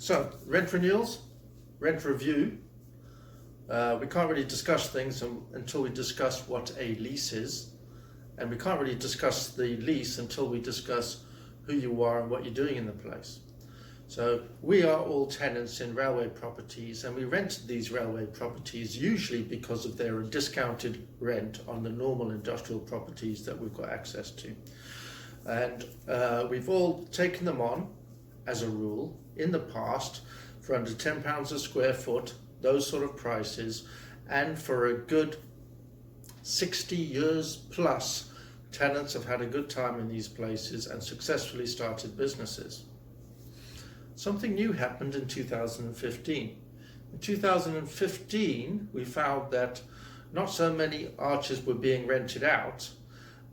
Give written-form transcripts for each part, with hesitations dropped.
So, rent renewals, rent review. We can't really discuss things until we discuss what a lease is. And we can't really discuss the lease until we discuss who you are and what you're doing in the place. So we are all tenants in railway properties, and we rent these railway properties usually because of their discounted rent on the normal industrial properties that we've got access to. And we've all taken them on, as a rule, in the past for under £10 a square foot, those sort of prices, and for a good 60 years plus, tenants have had a good time in these places and successfully started businesses. Something new happened in 2015. In 2015, we found that not so many arches were being rented out,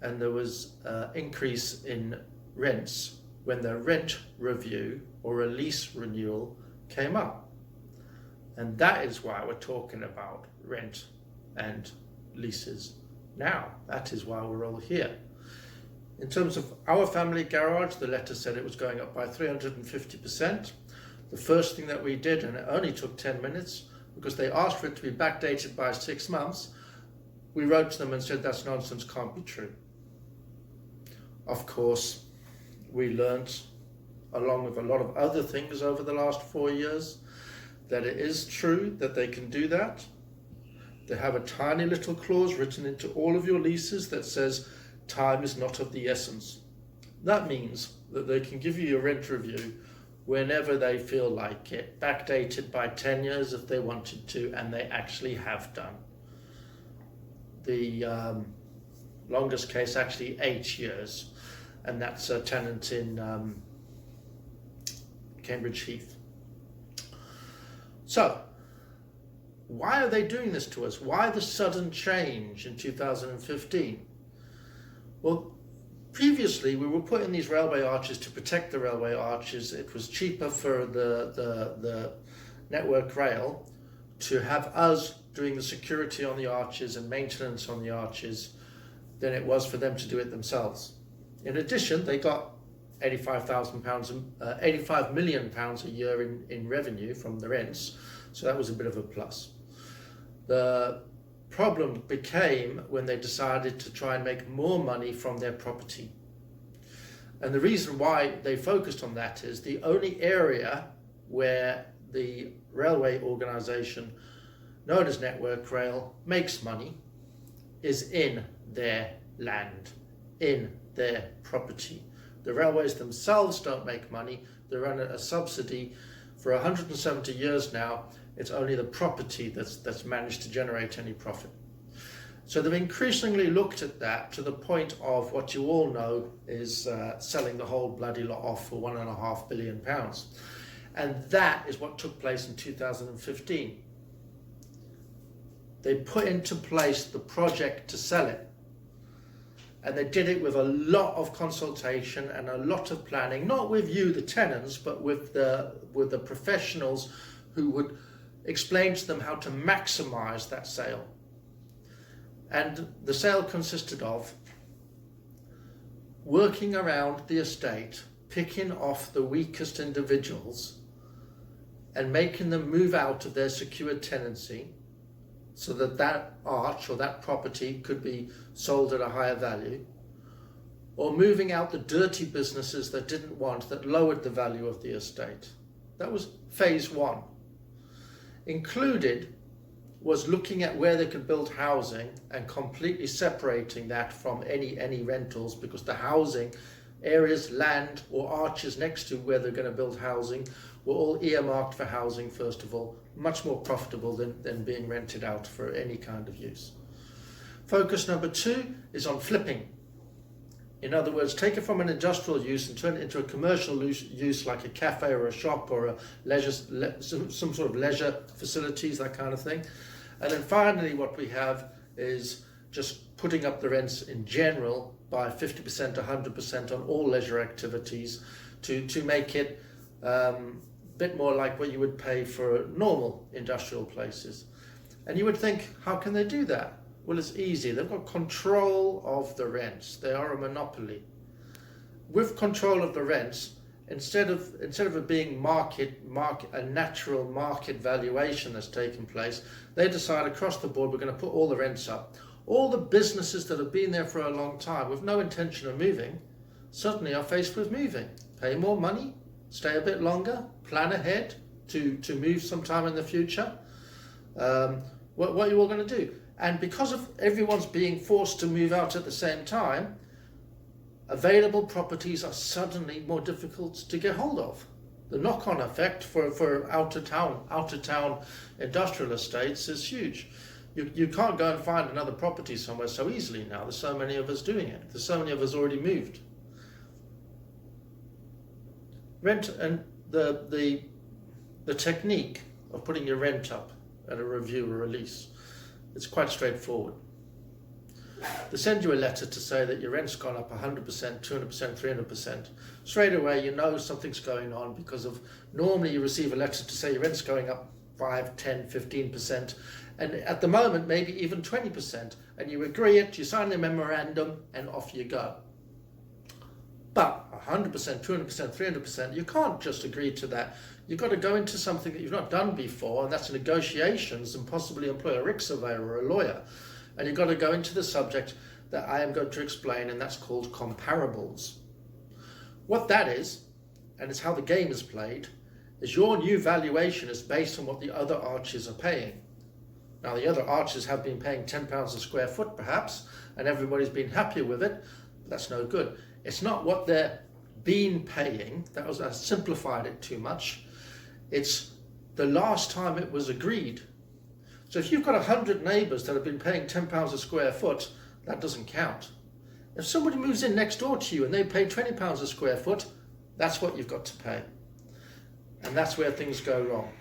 and there was an increase in rents when the rent review or a lease renewal came up. And that is why we're talking about rent and leases now. That is why we're all here. In terms of our family garage, the letter said it was going up by 350%. The first thing that we did, and it only took 10 minutes, because they asked for it to be backdated by 6 months, we wrote to them and said that's nonsense, can't be true. Of course, we learned, along with a lot of other things over the last 4 years, that it is true that they can do that. They have a tiny little clause written into all of your leases that says time is not of the essence. That means that they can give you your rent review whenever they feel like it, backdated by 10 years if they wanted to, and they actually have done. The longest case, actually 8 years, and that's a tenant in Cambridge Heath. So, why are they doing this to us? Why the sudden change in 2015? Well, previously we were putting these railway arches to protect the railway arches. It was cheaper for the Network Rail to have us doing the security on the arches and maintenance on the arches than it was for them to do it themselves. In addition, they got £85 million a year in revenue from the rents, so that was a bit of a plus. The problem became when they decided to try and make more money from their property. And the reason why they focused on that is the only area where the railway organisation known as Network Rail makes money is in their land, in their property. The railways themselves don't make money. They run a subsidy. For 170 years now, it's only the property that's managed to generate any profit. So they've increasingly looked at that to the point of what you all know is selling the whole bloody lot off for £1.5 billion. And that is what took place in 2015. They put into place the project to sell it. And they did it with a lot of consultation and a lot of planning, not with you, the tenants, but with the professionals who would explain to them how to maximize that sale. And the sale consisted of working around the estate, picking off the weakest individuals and making them move out of their secured tenancy so that that arch or that property could be sold at a higher value, or moving out the dirty businesses that didn't want, that lowered the value of the estate. That was phase one. Included was looking at where they could build housing and completely separating that from any rentals, because the housing areas, land or arches next to where they're going to build housing were all earmarked for housing first of all, much more profitable than being rented out for any kind of use. Focus number 2 is on flipping. In other words, take it from an industrial use and turn it into a commercial use like a cafe or a shop or a some sort of leisure facilities, that kind of thing. And then finally what we have is just putting up the rents in general by 50%, 100% on all leisure activities to make it a bit more like what you would pay for normal industrial places. And you would think, how can they do that? Well, it's easy. They've got control of the rents. They are a monopoly. With control of the rents, instead of it being a natural market valuation that's taken place, they decide across the board we're going to put all the rents up. All the businesses that have been there for a long time with no intention of moving suddenly are faced with moving. Pay more money, stay a bit longer, plan ahead to move sometime in the future. What are you all going to do? And because of everyone's being forced to move out at the same time, available properties are suddenly more difficult to get hold of. The knock-on effect for out-of-town industrial estates is huge. You can't go and find another property somewhere so easily now. There's so many of us doing it. There's so many of us already moved. Rent and the technique of putting your rent up at a review or release, it's quite straightforward. They send you a letter to say that your rent's gone up 100%, 200%, 300%. Straight away you know something's going on, because of normally you receive a letter to say your rent's going up 5, 10, 15%, and at the moment maybe even 20%, and you agree it, you sign the memorandum, and off you go. But 100%, 200%, 300%, you can't just agree to that. You've got to go into something that you've not done before, and that's negotiations, and possibly employ a RIC surveyor or a lawyer. And you've got to go into the subject that I am going to explain, and that's called comparables. What that is, and it's how the game is played, is your new valuation is based on what the other arches are paying. Now, the other arches have been paying £10 a square foot perhaps, and everybody's been happy with it, but that's no good. It's not what they're been paying. I simplified it too much. It's the last time it was agreed. So if you've got 100 neighbours that have been paying £10 a square foot, that doesn't count. If somebody moves in next door to you and they pay £20 a square foot, that's what you've got to pay. And that's where things go wrong.